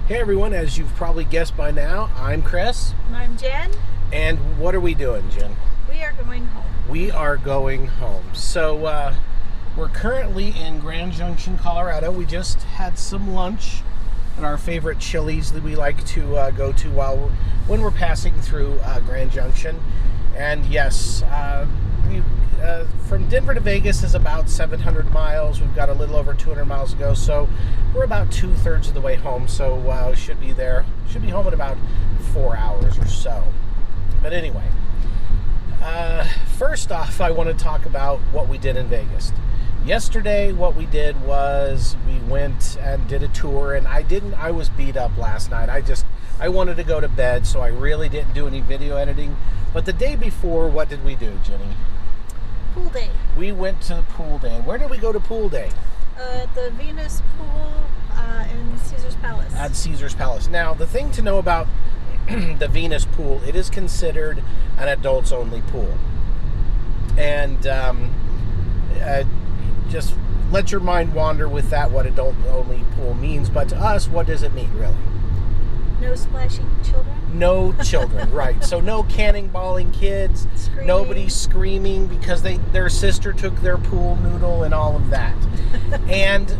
Hey everyone, as you've probably guessed by now, I'm Chris. And I'm Jen. And what are we doing, Jen? We are going home. We are going home. So we're currently in Grand Junction, Colorado. We just had some lunch at our favorite Chili's that we like to go to when we're passing through Grand Junction. And yes, from Denver to Vegas is about 700 miles. We've got a little over 200 miles to go, so we're about 2/3 of the way home. So should be home in about 4 hours or so. But anyway, first off, I want to talk about what we did in Vegas. Yesterday, what we did was we went and did a tour, and I was beat up last night. I wanted to go to bed, so I really didn't do any video editing. But the day before, what did we do, Jenny? Pool day. We went to the pool day. And where did we go to pool day? The Venus pool in Caesar's Palace. At Caesar's Palace. Now, the thing to know about the Venus pool, it is considered an adults-only pool. And just let your mind wander with that, what adult-only pool means. But to us, what does it mean, really? No splashing children? No children, right. So no cannonballing kids. Screaming. Nobody screaming because their sister took their pool noodle and all of that. And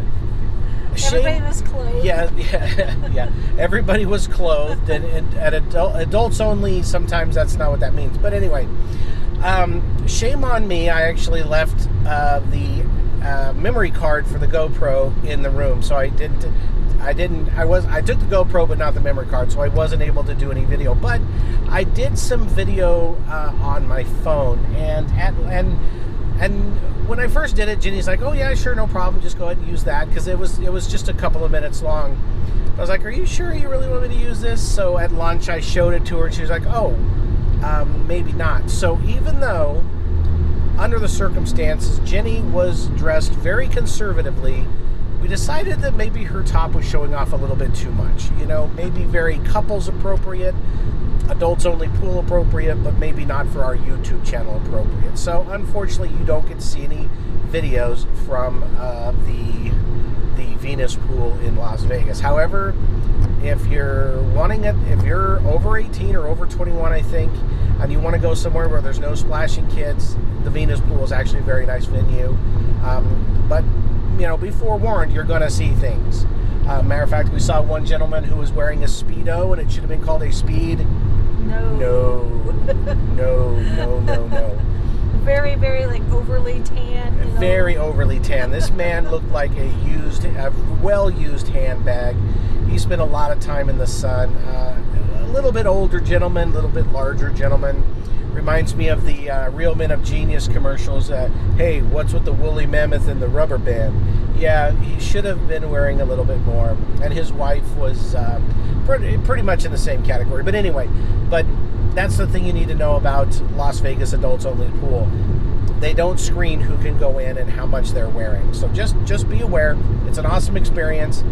everybody was clothed. Yeah. Everybody was clothed. And at adults only, sometimes that's not what that means. But anyway, shame on me. I actually left the memory card for the GoPro in the room, so I took the GoPro but not the memory card, so I wasn't able to do any video. But I did some video on my phone, and when I first did it, Jenny's like, "Oh yeah, sure, no problem, just go ahead and use that," because it was just a couple of minutes long. I was like, "Are you sure you really want me to use this?" So at lunch I showed it to her, and she was like, "Oh, maybe not." So even though under the circumstances Jenny was dressed very conservatively, we decided that maybe her top was showing off a little bit too much. Maybe very couples appropriate, adults only pool appropriate, but maybe not for our YouTube channel appropriate. So unfortunately, you don't get to see any videos from the Venus pool in Las Vegas. However, if you're wanting it, if you're over 18 or over 21, I think, and you want to go somewhere where there's no splashing kids, the Venus pool is actually a very nice venue. But be forewarned, you're going to see things. Matter of fact, we saw one gentleman who was wearing a Speedo, and it should have been called a Speed. No. Very, very overly tan. Very overly tan. This man looked like a well-used handbag. He spent a lot of time in the sun. A little bit older gentleman, a little bit larger gentleman. Reminds me of the Real Men of Genius commercials. Hey, what's with the woolly mammoth and the rubber band? Yeah, he should have been wearing a little bit more. And his wife was pretty much in the same category. But anyway, that's the thing you need to know about Las Vegas adults only pool. They don't screen who can go in and how much they're wearing. So just be aware. It's an awesome experience.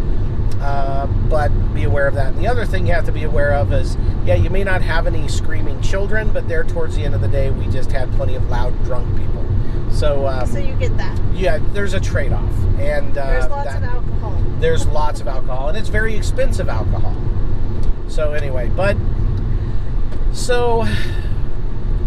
But be aware of that. And the other thing you have to be aware of is, you may not have any screaming children, but there towards the end of the day, we just had plenty of loud, drunk people. So you get that. Yeah, there's a trade-off. And there's lots of alcohol. There's lots of alcohol, and it's very expensive alcohol. So anyway, so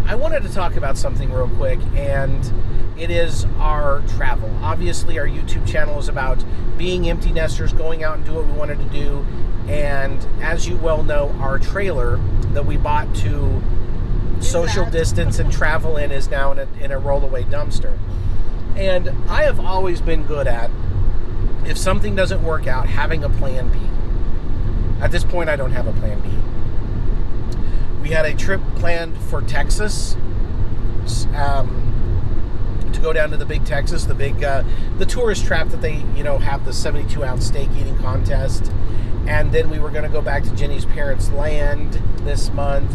I wanted to talk about something real quick, and it is our travel. Obviously, our YouTube channel is about being empty nesters, going out and do what we wanted to do. And as you well know, our trailer that we bought to social distance and travel in is now in a rollaway dumpster. And I have always been good at, if something doesn't work out, having a plan B. At this point, I don't have a plan B. We had a trip planned for Texas, to go down to the Big Texas, the tourist trap that they have the 72-ounce steak eating contest. And then we were going to go back to Jenny's parents' land this month.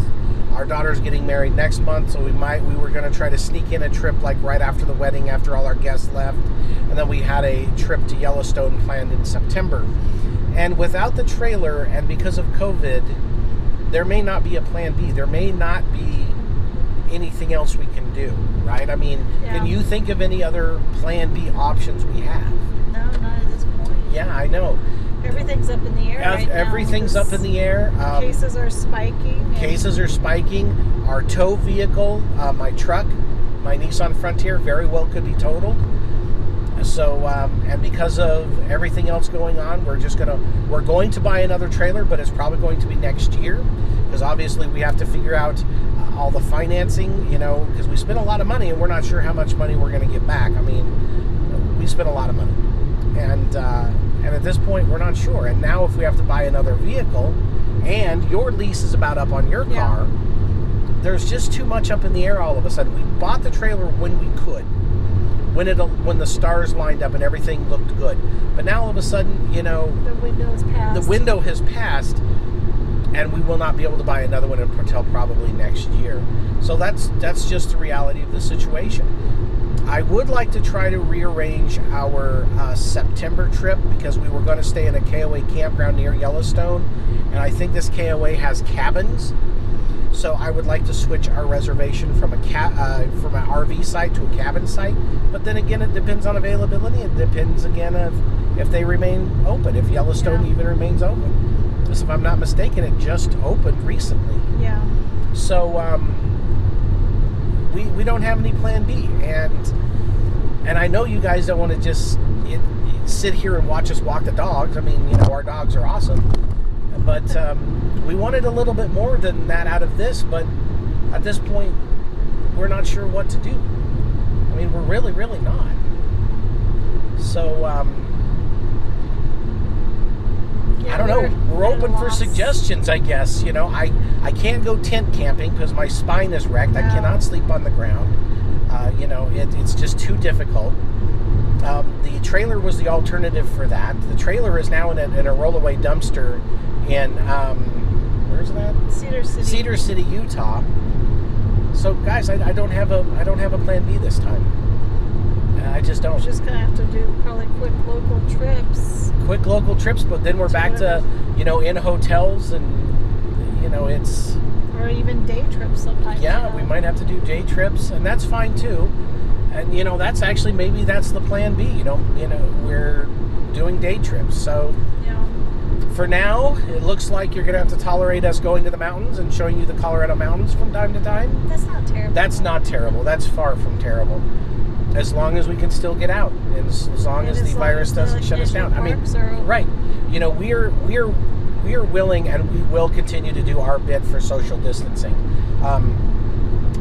Our daughter's getting married next month, so we were going to try to sneak in a trip right after the wedding, after all our guests left. And then we had a trip to Yellowstone planned in September. And without the trailer, and because of COVID, there may not be a plan B. There may not be anything else we can do, right? I mean, can you think of any other plan B options we have? No, not at this point. Yeah, I know. Everything's up in the air. right now. Everything's up in the air. Cases are spiking. and- Cases are spiking. Our tow vehicle, my truck, my Nissan Frontier, very well could be totaled. So, and because of everything else going on, we're going to buy another trailer, but it's probably going to be next year, because obviously we have to figure out all the financing, because we spent a lot of money and we're not sure how much money we're going to get back. I mean, we spent a lot of money, and at this point we're not sure. And now if we have to buy another vehicle, and your lease is about up on your car, there's just too much up in the air all of a sudden. We bought the trailer when we could. When the stars lined up and everything looked good, but now all of a sudden, the window has passed. The window has passed, and we will not be able to buy another one until probably next year. So that's just the reality of the situation. I would like to try to rearrange our September trip, because we were going to stay in a KOA campground near Yellowstone, and I think this KOA has cabins. So I would like to switch our reservation from an RV site to a cabin site. But then again, it depends on availability. It depends again if they remain open, if Yellowstone even remains open. Because if I'm not mistaken, it just opened recently. Yeah. So we don't have any plan B, and I know you guys don't want to just sit here and watch us walk the dogs. I mean, our dogs are awesome. But we wanted a little bit more than that out of this, but at this point, we're not sure what to do. I mean, we're really, really not. So, I don't know. We're open for suggestions, I guess. I can't go tent camping because my spine is wrecked. No. I cannot sleep on the ground. It's just too difficult. The trailer was the alternative for that. The trailer is now in a rollaway dumpster in where's that? Cedar City, Utah. So guys, I don't have a plan B this time. I just don't. We're just gonna have to do probably quick local trips. But then we're back to in hotels, and it's, or even day trips sometimes. Yeah, we might have to do day trips, and that's fine too. And that's actually, maybe that's the plan B. We're doing day trips. So for now, it looks like you're gonna have to tolerate us going to the mountains and showing you the Colorado mountains from time to time. That's not terrible. That's not terrible. That's far from terrible. As long as we can still get out, and as long as the virus doesn't shut us down. I mean, right? We're willing, and we will continue to do our bit for social distancing.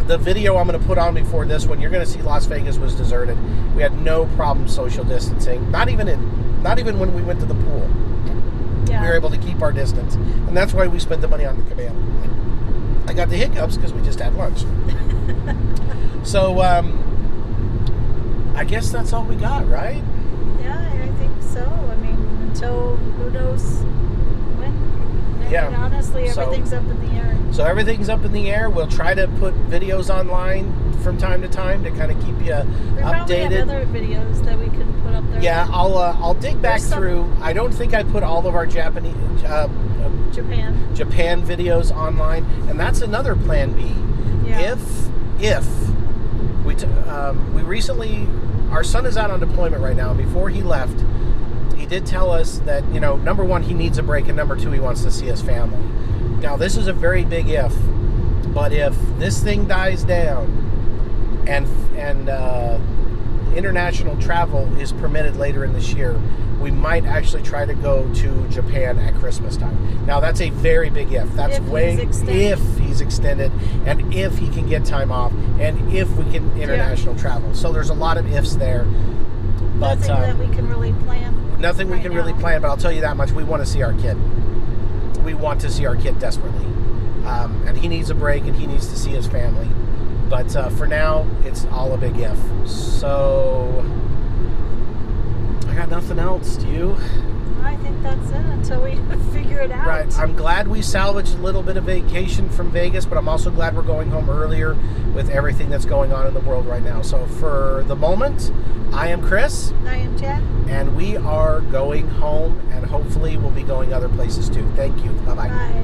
The video I'm going to put on before this one, you're going to see Las Vegas was deserted. We had no problem social distancing. Not even when we went to the pool. Yeah. We were able to keep our distance, and that's why we spent the money on the cabana. I got the hiccups because we just had lunch. So I guess that's all we got, right? Yeah, I think so. I mean, until who knows when. Yeah. And honestly, everything's up in the air. So everything's up in the air. We'll try to put videos online from time to time to kind of keep you updated. Probably have other videos that we can put up there. Yeah, I'll dig back through. I don't think I put all of our Japan videos online, and that's another plan B. Yeah. If we recently, our son is out on deployment right now. And before he left, he did tell us that number one, he needs a break, and number two, he wants to see his family. Now, this is a very big if, but if this thing dies down and international travel is permitted later in this year, we might actually try to go to Japan at Christmas time. Now, that's a very big if. That's if he's extended, and if he can get time off, and if we can international travel. So there's a lot of ifs there. But nothing that we can really plan. Nothing we can really plan, but I'll tell you that much. We want to see our kid. We want to see our kid desperately. And he needs a break, and he needs to see his family. But for now, it's all a big if. So I got nothing else. Do you? I think that's it until we figure it out. Right. I'm glad we salvaged a little bit of vacation from Vegas, but I'm also glad we're going home earlier with everything that's going on in the world right now. So for the moment, I am Chris. I am Jen. And we are going home, and hopefully we'll be going other places too. Thank you. Bye-bye. Bye.